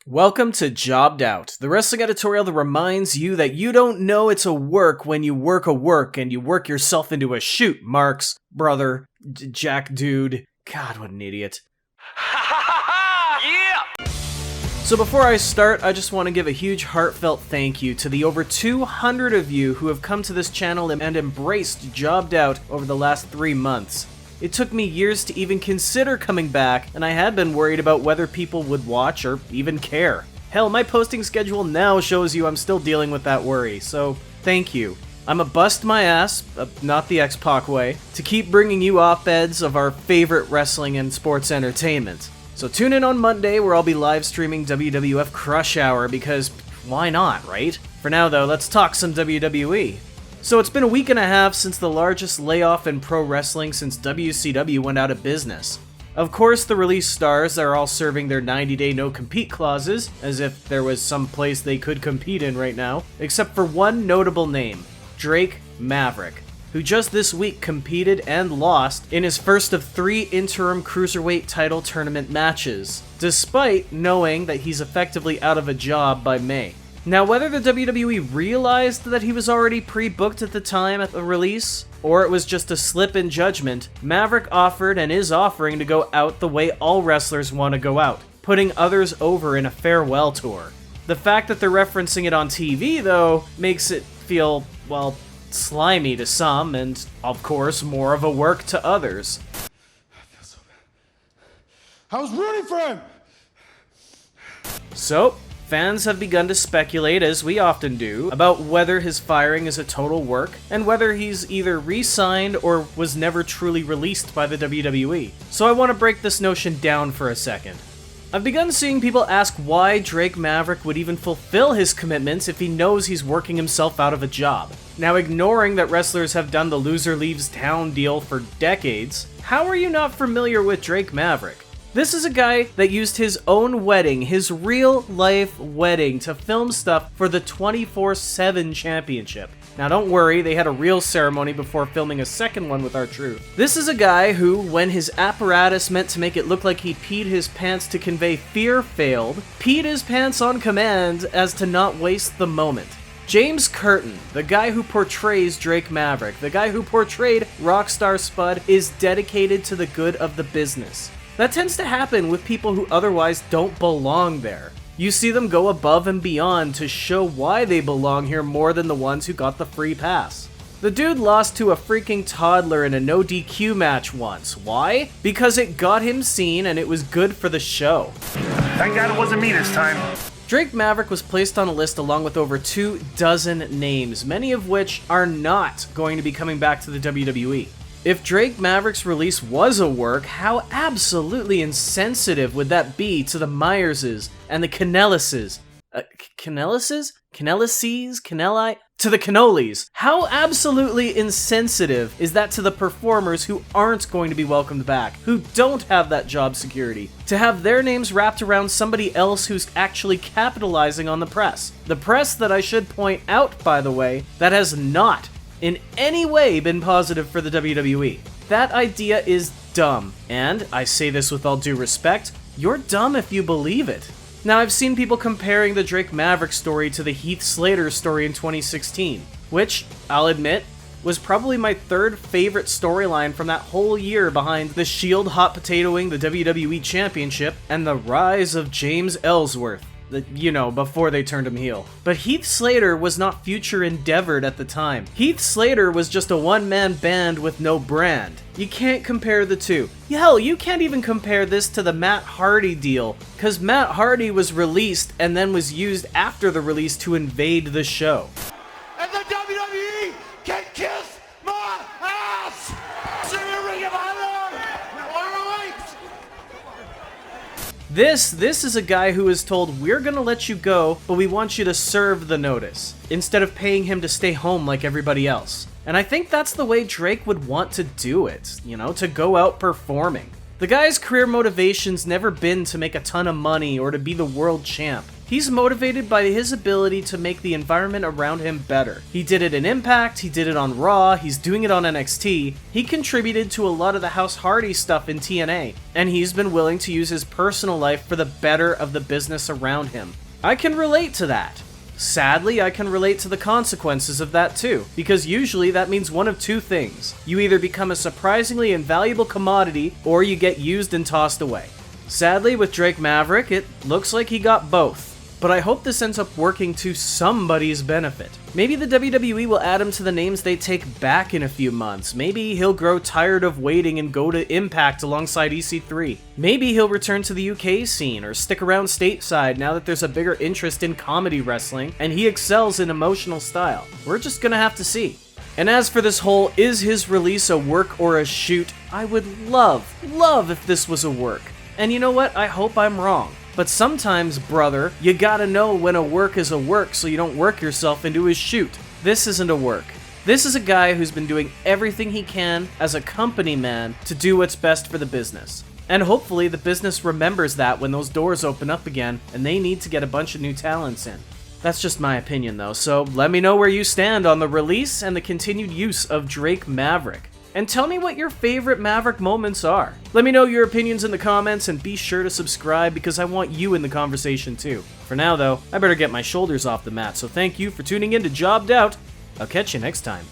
Welcome to Jobbed Out, the wrestling editorial that reminds you that you don't know it's a work when you work a work and you work yourself into a shoot, Marks, brother, Jack dude. God, what an idiot. Yeah! So before I start, I just want to give a huge heartfelt thank you to the over 200 of you who have come to this channel and embraced Jobbed Out over the last 3 months. It took me years to even consider coming back, and I had been worried about whether people would watch or even care. Hell, my posting schedule now shows you I'm still dealing with that worry, so thank you. I'ma bust my ass, not the X-Pac way, to keep bringing you op-eds of our favorite wrestling and sports entertainment. So tune in on Monday where I'll be live streaming WWF Crush Hour because why not, right? For now though, let's talk some WWE. So it's been a week and a half since the largest layoff in pro wrestling since WCW went out of business. Of course, the release stars are all serving their 90-day no-compete clauses, as if there was some place they could compete in right now, except for one notable name, Drake Maverick, who just this week competed and lost in his first of 3 interim Cruiserweight title tournament matches, despite knowing that he's effectively out of a job by May. Now, whether the WWE realized that he was already pre-booked at the time of the release, or it was just a slip in judgment, Maverick offered and is offering to go out the way all wrestlers want to go out, putting others over in a farewell tour. The fact that they're referencing it on TV, though, makes it feel, well, slimy to some, and, of course, more of a work to others. I feel so bad. I was rooting for him! So, fans have begun to speculate, as we often do, about whether his firing is a total work, and whether he's either re-signed or was never truly released by the WWE. So I want to break this notion down for a second. I've begun seeing people ask why Drake Maverick would even fulfill his commitments if he knows he's working himself out of a job. Now, ignoring that wrestlers have done the loser leaves town deal for decades, how are you not familiar with Drake Maverick? This is a guy that used his own wedding, his real-life wedding, to film stuff for the 24/7 championship. Now don't worry, they had a real ceremony before filming a second one with R-Truth. This is a guy who, when his apparatus meant to make it look like he peed his pants to convey fear failed, peed his pants on command as to not waste the moment. James Curtin, the guy who portrays Drake Maverick, the guy who portrayed Rockstar Spud, is dedicated to the good of the business. That tends to happen with people who otherwise don't belong there. You see them go above and beyond to show why they belong here more than the ones who got the free pass. The dude lost to a freaking toddler in a no DQ match once. Why? Because it got him seen and it was good for the show. Thank God it wasn't me this time. Drake Maverick was placed on a list along with over 24 names, many of which are not going to be coming back to the WWE. If Drake Maverick's release was a work, how absolutely insensitive would that be to the Myerses and the Canellises? To the Cannolis. How absolutely insensitive is that to the performers who aren't going to be welcomed back, who don't have that job security, to have their names wrapped around somebody else who's actually capitalizing on the press? The press that I should point out, by the way, that has not in any way been positive for the WWE. That idea is dumb, and I say this with all due respect, you're dumb if you believe it. Now, I've seen people comparing the Drake Maverick story to the Heath Slater story in 2016, which, I'll admit, was probably my 3rd favorite storyline from that whole year behind the Shield hot potatoing the WWE Championship and the rise of James Ellsworth. Before they turned him heel. But Heath Slater was not future endeavored at the time. Heath Slater was just a one-man band with no brand. You can't compare the two. Hell, you can't even compare this to the Matt Hardy deal, because Matt Hardy was released and then was used after the release to invade the show. And the WWE can kiss my ass! See you, Ring of Honor! All right! This is a guy who is told, we're gonna let you go, but we want you to serve the notice, instead of paying him to stay home like everybody else. And I think that's the way Drake would want to do it, to go out performing. The guy's career motivation's never been to make a ton of money or to be the world champ. He's motivated by his ability to make the environment around him better. He did it in Impact, he did it on Raw, he's doing it on NXT, he contributed to a lot of the House Hardy stuff in TNA, and he's been willing to use his personal life for the better of the business around him. I can relate to that. Sadly, I can relate to the consequences of that too, because usually that means one of two things. You either become a surprisingly invaluable commodity, or you get used and tossed away. Sadly, with Drake Maverick, it looks like he got both. But I hope this ends up working to somebody's benefit. Maybe the WWE will add him to the names they take back in a few months. Maybe he'll grow tired of waiting and go to Impact alongside EC3. Maybe he'll return to the UK scene or stick around stateside now that there's a bigger interest in comedy wrestling and he excels in emotional style. We're just gonna have to see. And as for this whole, is his release a work or a shoot, I would love if this was a work. And you know what? I hope I'm wrong. But sometimes, brother, you gotta know when a work is a work so you don't work yourself into his shoot. This isn't a work. This is a guy who's been doing everything he can as a company man to do what's best for the business. And hopefully the business remembers that when those doors open up again and they need to get a bunch of new talents in. That's just my opinion though, so let me know where you stand on the release and the continued use of Drake Maverick. And tell me what your favorite Maverick moments are. Let me know your opinions in the comments and be sure to subscribe because I want you in the conversation too. For now though, I better get my shoulders off the mat, so thank you for tuning in to Jobbed Out. I'll catch you next time.